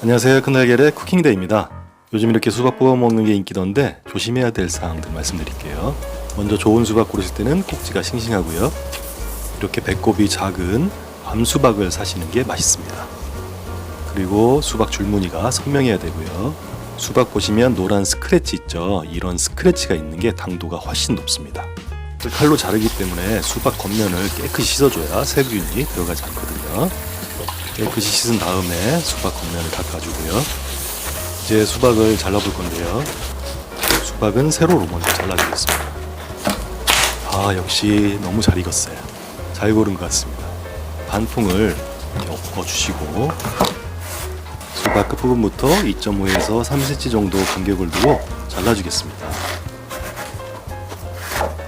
안녕하세요. 큰달걀의 쿠킹데이입니다. 요즘 이렇게 수박 뽑아 먹는 게 인기던데 조심해야 될 사항들 말씀드릴게요. 먼저 좋은 수박 고르실 때는 꼭지가 싱싱하고요. 이렇게 배꼽이 작은 밤수박을 사시는 게 맛있습니다. 그리고 수박 줄무늬가 선명해야 되고요. 수박 보시면 노란 스크래치 있죠. 이런 스크래치가 있는 게 당도가 훨씬 높습니다. 칼로 자르기 때문에 수박 겉면을 깨끗이 씻어줘야 세균이 들어가지 않거든요. 깨끗이 씻은 다음에 수박 겉면을 닦아주고요. 이제 수박을 잘라볼 건데요. 수박은 세로로 먼저 잘라주겠습니다. 역시 너무 잘 익었어요. 잘 고른 것 같습니다. 반통을 이렇게 엎어주시고 수박 끝부분부터 2.5에서 3cm 정도 간격을 두고 잘라주겠습니다.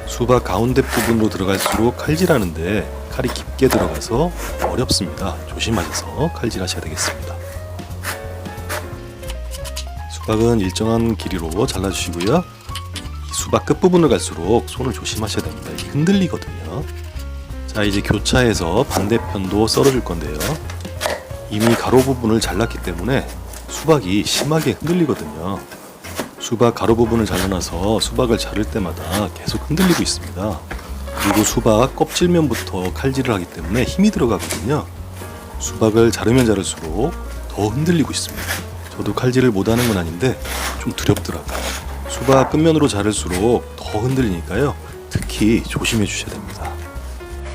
수박 가운데 부분으로 들어갈수록 칼질하는데 칼이 깊게 들어가서 어렵습니다. 조심하셔서 칼질하셔야 되겠습니다. 수박은 일정한 길이로 잘라주시고요. 이 수박 끝부분을 갈수록 손을 조심하셔야 됩니다. 이게 흔들리거든요. 자, 이제 교차해서 반대편도 썰어줄 건데요. 이미 가로 부분을 잘랐기 때문에 수박이 심하게 흔들리거든요. 수박 가로 부분을 잘라놔서 수박을 자를 때마다 계속 흔들리고 있습니다. 그리고 수박 껍질면부터 칼질을 하기 때문에 힘이 들어가거든요. 수박을 자르면 자를수록 더 흔들리고 있습니다. 저도 칼질을 못하는 건 아닌데 좀 두렵더라고요. 수박 끝면으로 자를수록 더 흔들리니까요. 특히 조심해 주셔야 됩니다.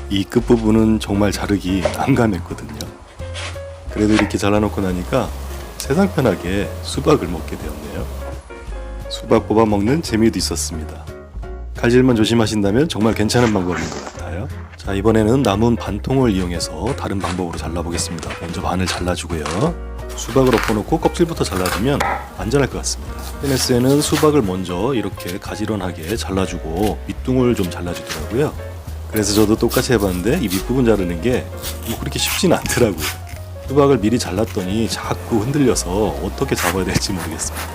이 끝부분은 정말 자르기 난감했거든요. 그래도 이렇게 잘라놓고 나니까 세상 편하게 수박을 먹게 되었네요. 수박 뽑아 먹는 재미도 있었습니다. 칼질만 조심하신다면 정말 괜찮은 방법인 것 같아요. 자, 이번에는 남은 반통을 이용해서 다른 방법으로 잘라보겠습니다. 먼저 반을 잘라주고요. 수박을 엎어놓고 껍질부터 잘라주면 안전할 것 같습니다. SNS에는 수박을 먼저 이렇게 가지런하게 잘라주고 밑둥을 좀 잘라주더라고요. 그래서 저도 똑같이 해봤는데 이 밑부분 자르는 게 뭐 그렇게 쉽진 않더라고요. 수박을 미리 잘랐더니 자꾸 흔들려서 어떻게 잡아야 될지 모르겠습니다.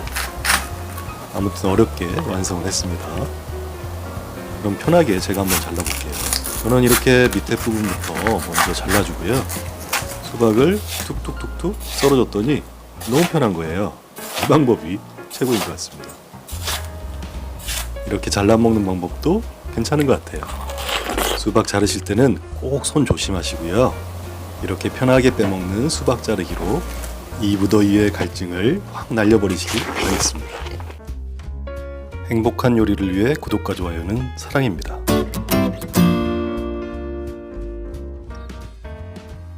아무튼 어렵게 완성을 했습니다. 그럼 편하게 제가 한번 잘라볼게요. 저는 이렇게 밑에 부분부터 먼저 잘라주고요. 수박을 툭툭툭툭 썰어줬더니 너무 편한 거예요. 이 방법이 최고인 것 같습니다. 이렇게 잘라 먹는 방법도 괜찮은 것 같아요. 수박 자르실 때는 꼭 손 조심하시고요. 이렇게 편하게 빼먹는 수박 자르기로 이 무더위의 갈증을 확 날려버리시길 바라겠습니다. 행복한 요리를 위해 구독과 좋아요는 사랑입니다.